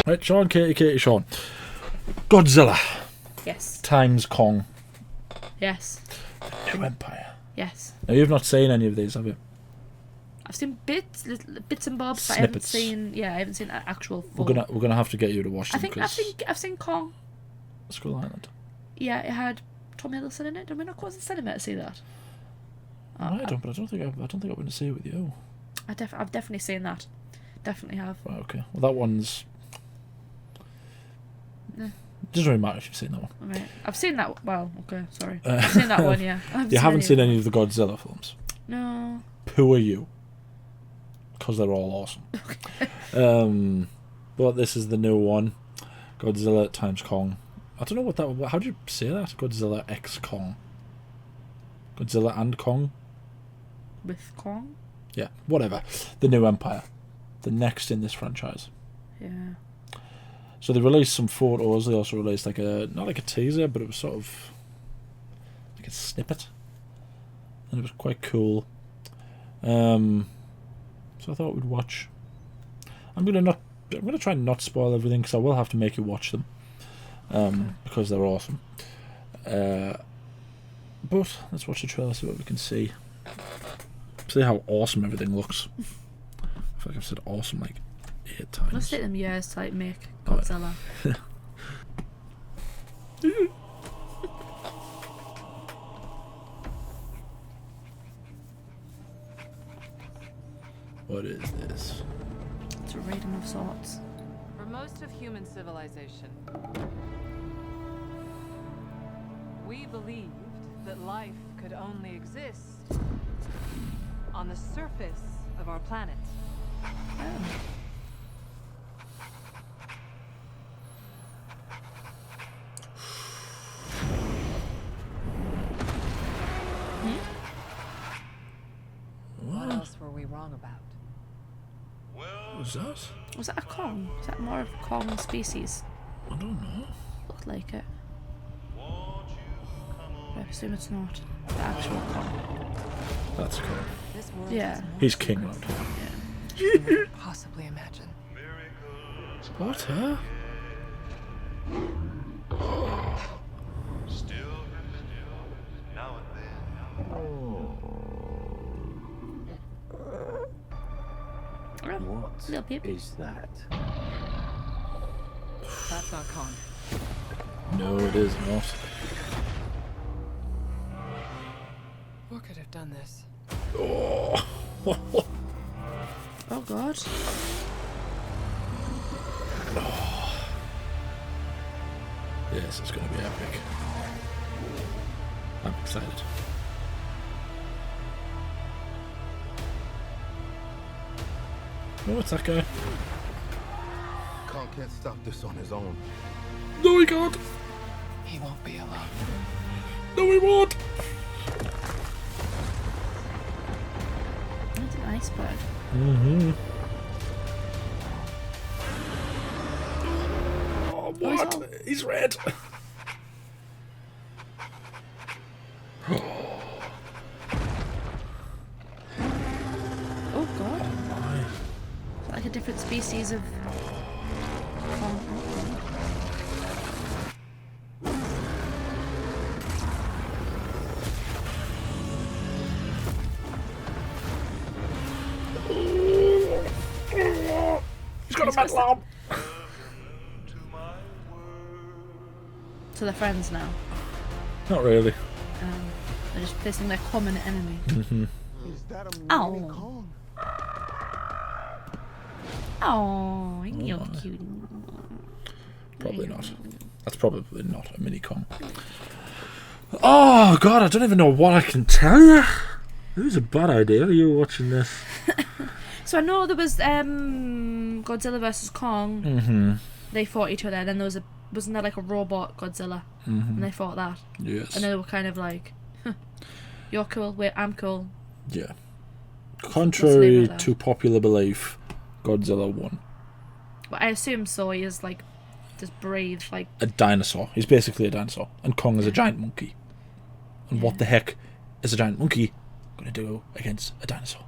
Right, Shaun, Katie, Shaun. Godzilla Yes. times Kong. Yes. New Empire. Yes. Now, you've not seen any of these, have you? I've seen bits and bobs, but Snippets. I haven't seen actual full. We're gonna have to get you to watch them. I've seen Kong. Skull Island. Yeah, it had Tom Hiddleston in it. Did we not go to the cinema to see that? I don't think I went to see it with you. I've definitely seen that. Definitely have. Right, okay. Well, that one's. Yeah. Doesn't really matter if you've seen that one. Right. I've seen that. Well, okay, sorry. I've seen that one. Yeah. You haven't seen any of the Godzilla films. No. Who are you? Because they're all awesome. But this is the new one, Godzilla times Kong. I don't know what that. How do you say that? Godzilla x Kong. Godzilla and Kong. With Kong. Yeah, whatever. The New Empire, the next in this franchise. Yeah. So they released some photos. They also released not like a teaser, but it was sort of like a snippet, and it was quite cool. So I thought we'd watch. I'm gonna try and not spoil everything because I will have to make you watch them, because they're awesome. But let's watch the trailer, see what we can see. See how awesome everything looks. I feel like I've said awesome like 8 times. Must take them years to like make Godzilla. What is this? It's a rating of sorts. For most of human civilization, we believed that life could only exist on the surface of our planet. What else were we wrong about? What was that? Was that a Kong? Was that more of a Kong species? I don't know. Looked like it. But I assume it's not the actual Kong. That's cool. This world Yeah. is more He's king secrets around Yeah. than we could possibly imagine. What, huh? Little peep. Is that? That's not Kong. No, it is not. What could have done this? Oh. Oh god. Yes, it's going to be epic. I'm excited. Oh, what's that guy? Kong can't stop this on his own. No, he can't. He won't be alone. No, he won't. It's an iceberg. Mm-hmm. Oh, what? all- He's red. Oh god. My. Is that like a different species of Kong? He's got a metal arm. So they're friends now. Not really. They're just facing their common enemy. Mm-hmm. Is that a Ow. mini Kong? Oh, you're my. cute. Probably not. That's probably not a mini Kong. Oh god, I don't even know what I can tell you. It was a bad idea. You were watching this. So I know there was Godzilla versus Kong. Mm-hmm. They fought each other, and then there was wasn't there like a robot Godzilla, Mm-hmm. and they fought that, Yes. and they were kind of like, huh, "You're cool, wait, I'm cool." Yeah. Contrary that. to popular belief, Godzilla won. But I assume so. He is like just brave, like A dinosaur. He's basically a dinosaur. And Kong is a giant monkey. And what the heck is a giant monkey going to do against a dinosaur?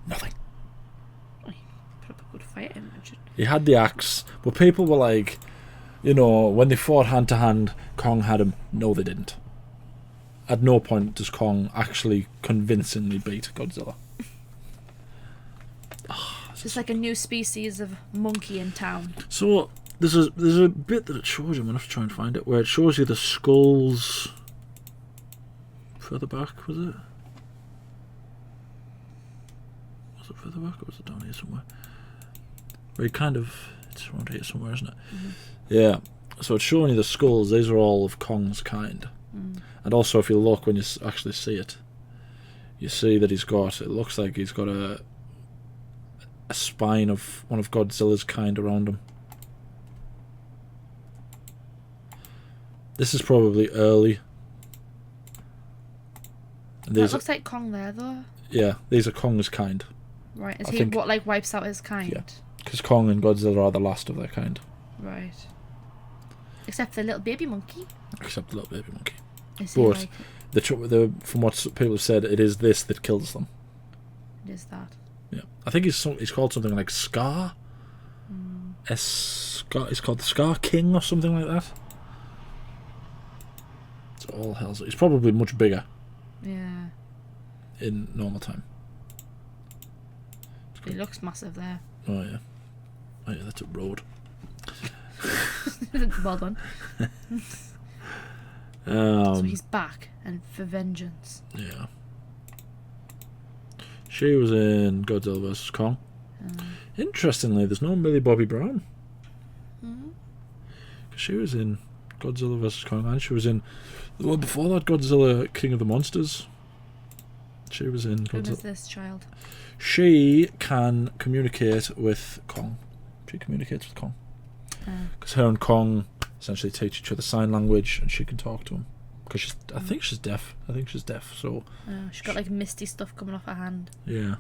Nothing. Put up a good fight, I imagine. He had the axe, but people were like, you know, when they fought hand to hand, Kong had him. No, they didn't. At no point does Kong actually convincingly beat Godzilla. It's like a new species of monkey in town. So there's a bit that it shows you. I'm gonna have to try and find it, where it shows you the skulls. Further back, was it? Was it further back, or was it down here somewhere? Where you kind of, it's around here somewhere, isn't it? Mm-hmm. Yeah. So it's showing you the skulls. These are all of Kong's kind. And also, if you look, when you actually see it, you see that he's got, it looks like he's got a spine of one of Godzilla's kind around him. This is probably early. And That looks like Kong there, though. yeah, these are Kong's kind. Right, is I he think- what, like, wipes out his kind? Yeah. Because Kong and Godzilla are the last of their kind. Right. Except the little baby monkey. Except the little baby monkey. Is he But like... from what people have said, it is this that kills them. It is that. Yeah, I think he's called something like Scar. He's called the Scar King or something like that. It's all hell's. He's probably much bigger Yeah. in normal time. He looks massive there. Oh yeah, oh yeah, that's a road. Well done. So Um, he's back, and for vengeance. yeah. She was in Godzilla vs Kong. Interestingly, there's no Millie Bobby Brown. Mhm. 'Cause she was in Godzilla vs Kong, and she was in the one before that, Godzilla King of the Monsters. She was in Who is Godzilla. this child? She can communicate with Kong. She communicates with Kong. Because her and Kong essentially teach each other sign language, and she can talk to him. Because I think she's deaf. So She's got like misty stuff coming off her hand. yeah.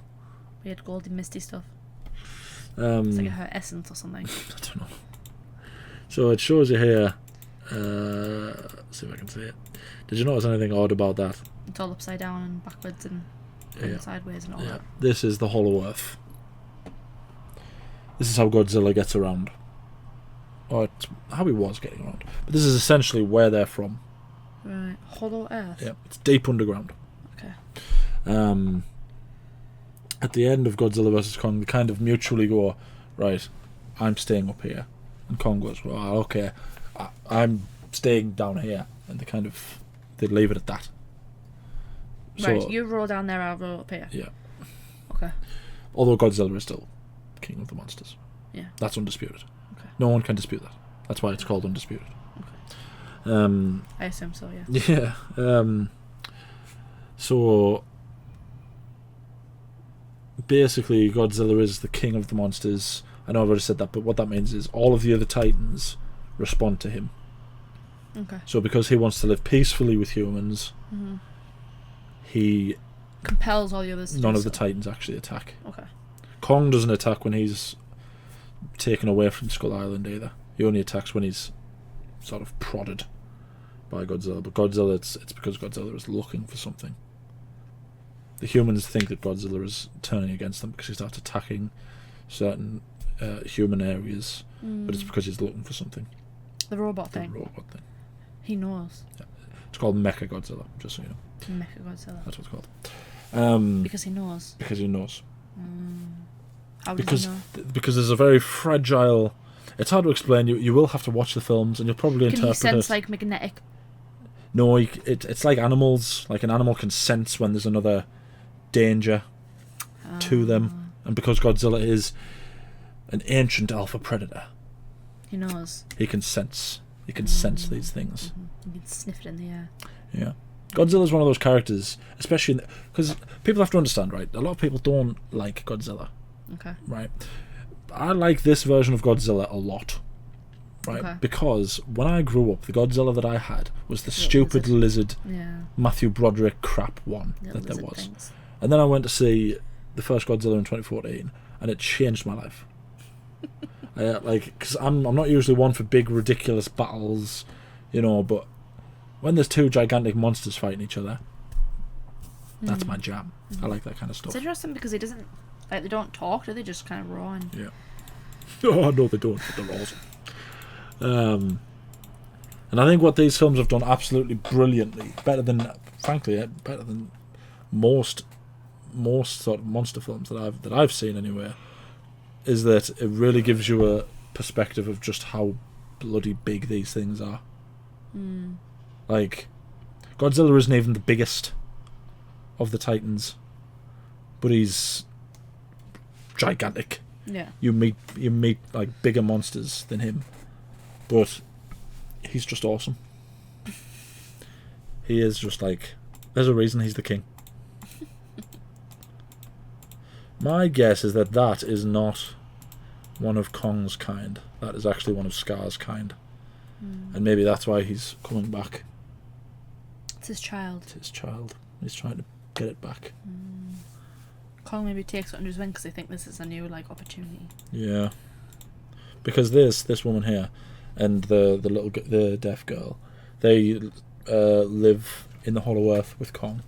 Weird golden misty stuff. It's It's like her essence or something. I don't know. So it shows you here. Let's see if I can see it. Did you notice anything odd about that? It's all upside down and backwards and Yeah. sideways and all Yeah. that. This is the Hollow Earth. This is how Godzilla gets around. Or it's how he was getting around. But this is essentially where they're from. Right. Hollow Earth. Yeah, it's deep underground. Okay. At the end of Godzilla vs Kong, they kind of mutually go, right, I'm staying up here. And Kong goes, well, okay, I'm staying down here. And they leave it at that. Right, you roll down there, I'll roll up here. Yeah. Okay. Although Godzilla is still king of the monsters. Yeah. That's undisputed. Okay. No one can dispute that. That's why it's called undisputed. Okay. I assume so, yeah. Yeah. So basically, Godzilla is the king of the monsters. I know I've already said that, but what that means is all of the other titans respond to him. Okay. So because he wants to live peacefully with humans, he Compels all the others to none do of the so. titans actually attack. Okay. Kong doesn't attack when he's taken away from Skull Island either. He only attacks when he's sort of prodded by Godzilla. But Godzilla, it's because Godzilla is looking for something. The humans think that Godzilla is turning against them because he starts attacking certain human areas, but it's because he's looking for something. The robot The thing. robot thing. He knows. It's called Mecha Godzilla, just so you know. Mecha Godzilla. That's what it's called. Because he knows. Because he knows. How does he know? Because there's a very fragile. It's hard to explain. You will have to watch the films, and you'll probably Can he interpret sense it. like magnetic? No, it's like animals. Like an animal can sense when there's another danger to them, and because Godzilla is an ancient alpha predator, He knows. he can sense. He can sense these things. You can sniff it in the air. Yeah. Godzilla's one of those characters, especially because people have to understand, right? A lot of people don't like Godzilla, Okay. right? I like this version of Godzilla a lot, right? Okay. Because when I grew up, the Godzilla that I had was the Little stupid lizard Yeah. Matthew Broderick crap one Little that there lizard was. things. And then I went to see the first Godzilla in 2014, and it changed my life. Because I'm not usually one for big, ridiculous battles, but when there's two gigantic monsters fighting each other, that's my jam. I like that kind of stuff. It's interesting because he doesn't Like, they don't talk, do they? Just kind of roar and... Yeah. Oh, no, they don't, but they're awesome. And I think what these films have done absolutely brilliantly, better than most sort of monster films that I've seen anywhere, is that it really gives you a perspective of just how bloody big these things are. Like, Godzilla isn't even the biggest of the Titans, but he's gigantic. Yeah. You meet like bigger monsters than him, but he's just awesome. He is just like, there's a reason he's the king. My guess is that is not one of Kong's kind. That is actually one of Scar's kind. And maybe that's why he's coming back. It's his child. It's his child. He's trying to get it back. Kong maybe takes it under his wing because they think this is a new, like, opportunity. Yeah. Because this woman here and the deaf girl, they live in the Hollow Earth with Kong.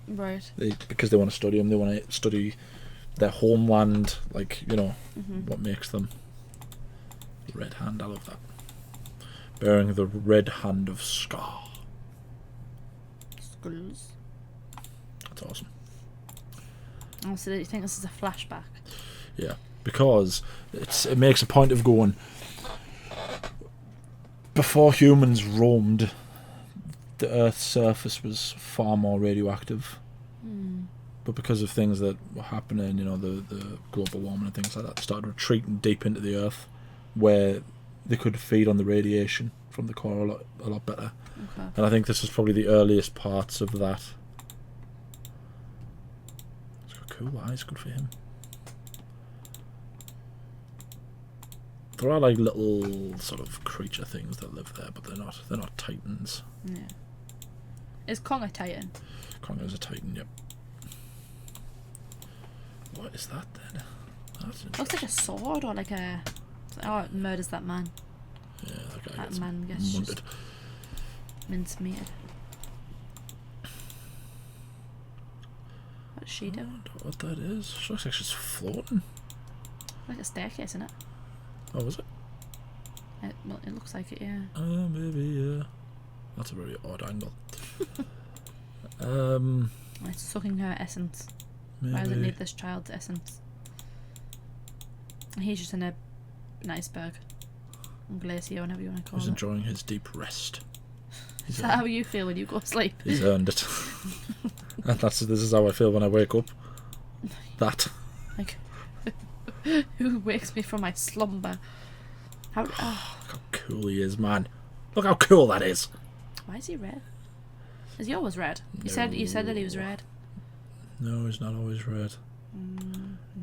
Right. Because they want to study him. They want to study their homeland, like, you know, what makes them. The red hand, I love that. Bearing the red hand of Scar. Skulls. That's awesome. Oh, so you think this is a flashback? Yeah, because it makes a point of going, before humans roamed, the Earth's surface was far more radioactive. But because of things that were happening, you know, the global warming and things like that, they started retreating deep into the Earth, where they could feed on the radiation from the core a lot better. Okay. And I think this is probably the earliest parts of that. He's got cool eyes, good for him. There are like little sort of creature things that live there, but they're not titans. Yeah. Is Kong a titan? Kong is a titan, yep. What is that then? That's interesting. Looks like a sword or like a... Oh, it murders that man. Yeah, that guy That gets man gets munted. just mince-meated. What's she I doing? wonder what that is. She looks like she's floating. Like a staircase, isn't it? Oh, is it? Well, it looks like it, yeah. Maybe, yeah. That's a very odd angle. It's sucking her essence. Maybe. Why does it need this child's essence? And he's just in a an iceberg. Or glacier, whatever you want to call He's it. enjoying his deep rest. Is that how you feel when you go to sleep? He's earned it. And this is how I feel when I wake up. That. Like, who wakes me from my slumber? How? Look how cool he is, man. Look how cool that is. Why is he red? Is he always red? You said that he was red. No, he's not always red.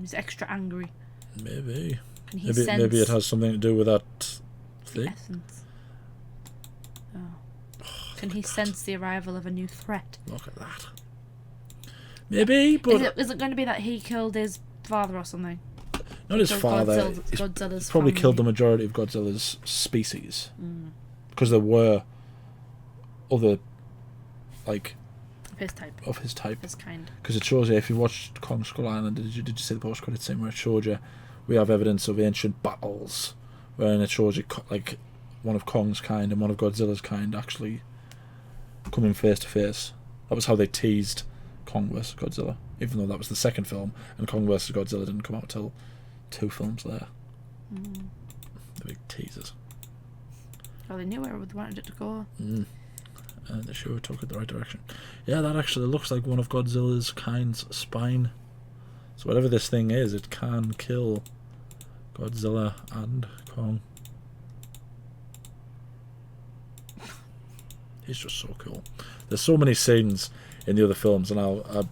He's extra angry. Maybe. Can he sense Maybe it has something to do with that the thing. essence? Oh. Can he sense the arrival of a new threat? Look at that. Maybe, but Is it going to be that he killed his father or something? not his Killed father. Godzilla's He's probably family. killed the majority of Godzilla's species. Because there were other, like, Of his type. his kind. Because it shows you, if you watched Kong Skull Island, did you see the post-credit scene where it showed you we have evidence of ancient battles, wherein it shows you like one of Kong's kind and one of Godzilla's kind actually coming face to face. That was how they teased Kong vs Godzilla, even though that was the second film, and Kong vs Godzilla didn't come out till 2 films later. The big teasers. Oh, they knew where they wanted it to go. And they sure took it the right direction. Yeah, that actually looks like one of Godzilla's kind's spine. So whatever this thing is, it can kill Godzilla and Kong. He's just so cool. There's so many scenes in the other films, and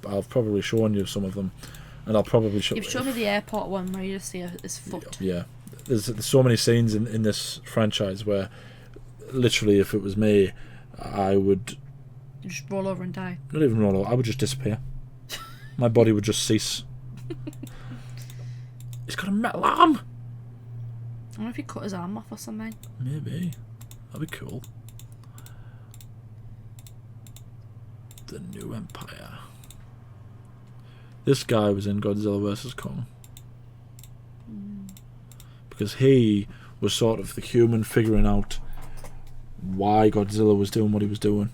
I've probably shown you some of them, and I'll probably show. You've shown me the airport one where you just see his foot. Yeah, there's so many scenes in this franchise where, literally, if it was me, I would You just roll over and die. not even roll over. I would just disappear. My body would just cease. He's got a metal arm. I wonder if he cut his arm off or something. Maybe. That'd be cool. The New Empire. This guy was in Godzilla vs. Kong. Because he was sort of the human figuring out why Godzilla was doing what he was doing.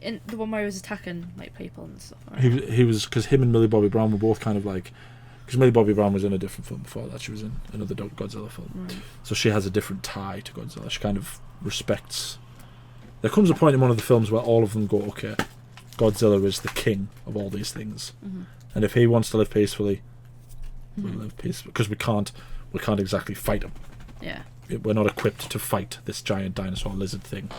In the one where he was attacking like people and stuff. Right? He was, because him and Millie Bobby Brown were both kind of like, because Millie Bobby Brown was in a different film before that. She was in another Godzilla film. Right. So she has a different tie to Godzilla. She kind of respects. There comes a point in one of the films where all of them go, okay, Godzilla is the king of all these things. And if he wants to live peacefully, we'll live peacefully. Because we can't exactly fight him. Yeah. We're not equipped to fight this giant dinosaur lizard thing.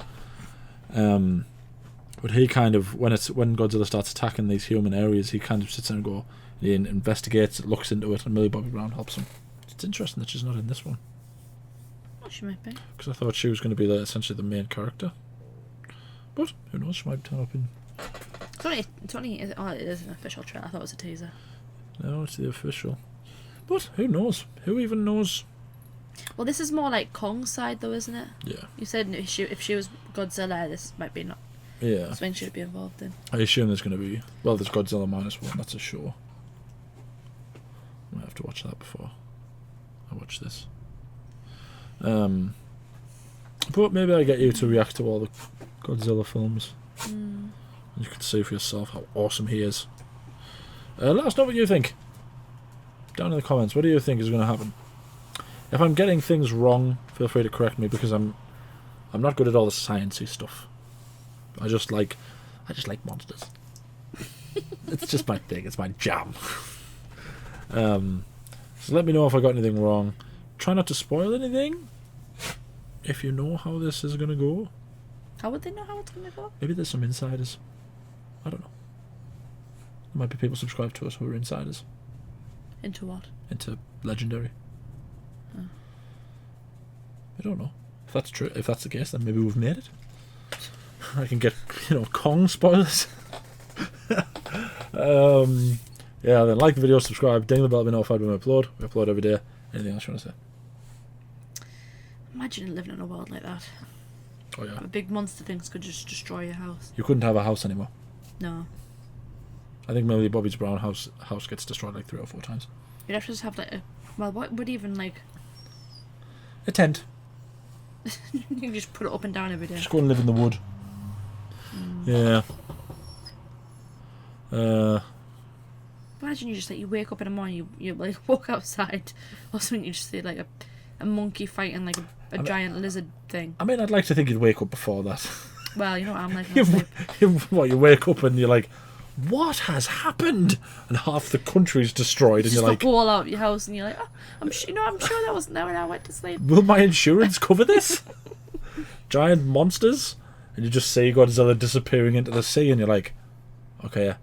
But he kind of, when Godzilla starts attacking these human areas, he kind of sits there and he investigates, looks into it, and Millie Bobby Brown helps him. It's interesting that she's not in this one. Well, she might be. Because I thought she was going to be essentially the main character. But who knows? She might turn up in. It's only. Oh, it is an official trailer. I thought it was a teaser. No, it's the official. But who knows? Who even knows? Well, this is more like Kong's side, though, isn't it? Yeah. You said if she was Godzilla, this might be not. Yeah. Something she'd be involved in. I assume there's going to be. Well, there's Godzilla -1. That's a show. I might have to watch that before I watch this. But maybe I get you to react to all the Godzilla films. You can see for yourself how awesome he is. Let us know what you think. Down in the comments, what do you think is going to happen? If I'm getting things wrong, feel free to correct me, because I'm not good at all the sciencey stuff. I just like monsters. It's just my thing. It's my jam. So let me know if I got anything wrong. Try not to spoil anything. If you know how this is going to go. How would they know how it's going to go? Maybe there's some insiders. I don't know. There might be people subscribed to us who are insiders. Into what? Into Legendary. I don't know. If that's true, if that's the case, then maybe we've made it. I can get, Kong spoilers. Yeah, then like the video, subscribe, ding the bell to be notified when we upload. We upload every day. Anything else you want to say? Imagine living in a world like that. Oh yeah. The big monster things could just destroy your house. You couldn't have a house anymore. No. I think Millie Bobby's Brown house gets destroyed like 3 or 4 times. You'd have to just have like what would even like A tent. you can just put it up and down every day. Just go and live in the wood. Yeah. Imagine you just you wake up in the morning, you like walk outside or something, you just see like a monkey fighting like a giant lizard thing. I mean, I'd like to think you'd wake up before that. Well, you know what I'm like. You wake up and you're like, what has happened? And half the country's destroyed, and just you're like, wall out your house, and you're like, oh, I'm sure that wasn't there when I went to sleep. will my insurance cover this? Giant monsters, and you just see Godzilla disappearing into the sea, and you're like, okay,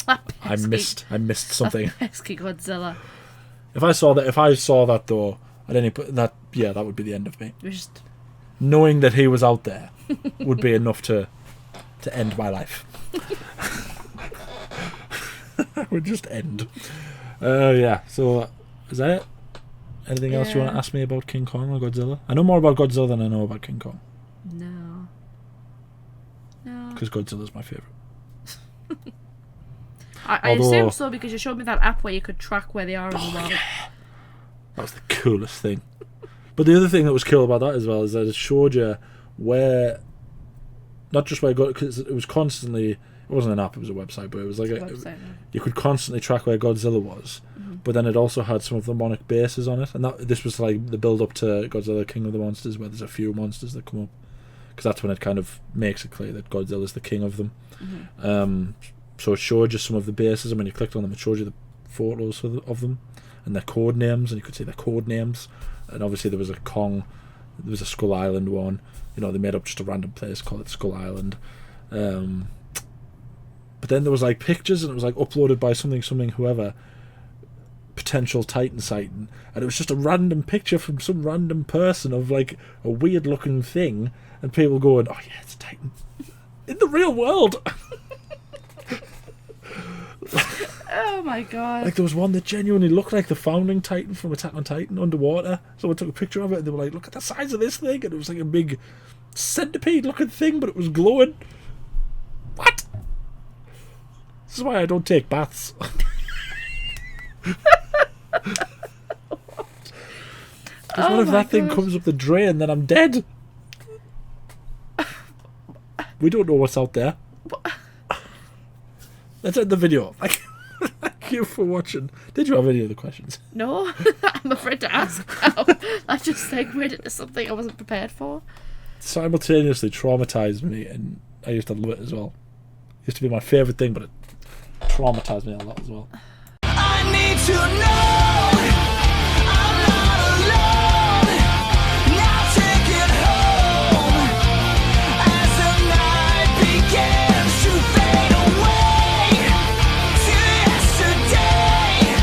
I missed something. Pesky Godzilla. If I saw that though, at any point, that would be the end of me. Just Knowing that he was out there would be enough to end my life. Would just end. Yeah. So is that it? Anything else you want to ask me about King Kong or Godzilla? I know more about Godzilla than I know about King Kong. No. Because Godzilla's my favourite. I assume so, because you showed me that app where you could track where they are in the world. Yeah. That was the coolest thing. But the other thing that was cool about that as well is that it showed you where, not just where because it was constantly, it wasn't an app, it was a website, but it was like you could constantly track where Godzilla was. But then it also had some of the Monarch bases on it, and this was like the build up to Godzilla King of the Monsters, where there's a few monsters that come up, because that's when it kind of makes it clear that Godzilla's the king of them. So it showed you some of the bases, and when you clicked on them, it showed you the photos of them and their code names, and you could see their code names. And obviously there was a Kong, there was a Skull Island one. They made up just a random place, called it Skull Island. But then there was like pictures, and it was like uploaded by something whoever, potential Titan sighting, and it was just a random picture from some random person of like a weird looking thing, and people going, oh yeah, it's a Titan in the real world. Oh my god. Like there was one that genuinely looked like the founding Titan from Attack on Titan underwater. Someone took a picture of it and they were like, look at the size of this thing, and it was like a big centipede looking thing, but it was glowing. What? This is why I don't take baths. Because what if that thing comes up the drain, then I'm dead? We don't know what's out there. Let's end the video. Thank you for watching. Did you have any other questions? No, I'm afraid to ask now. I just segued into something I wasn't prepared for. Simultaneously traumatized me, and I used to love it as well. It used to be my favourite thing, but it traumatized me a lot as well. I need to know.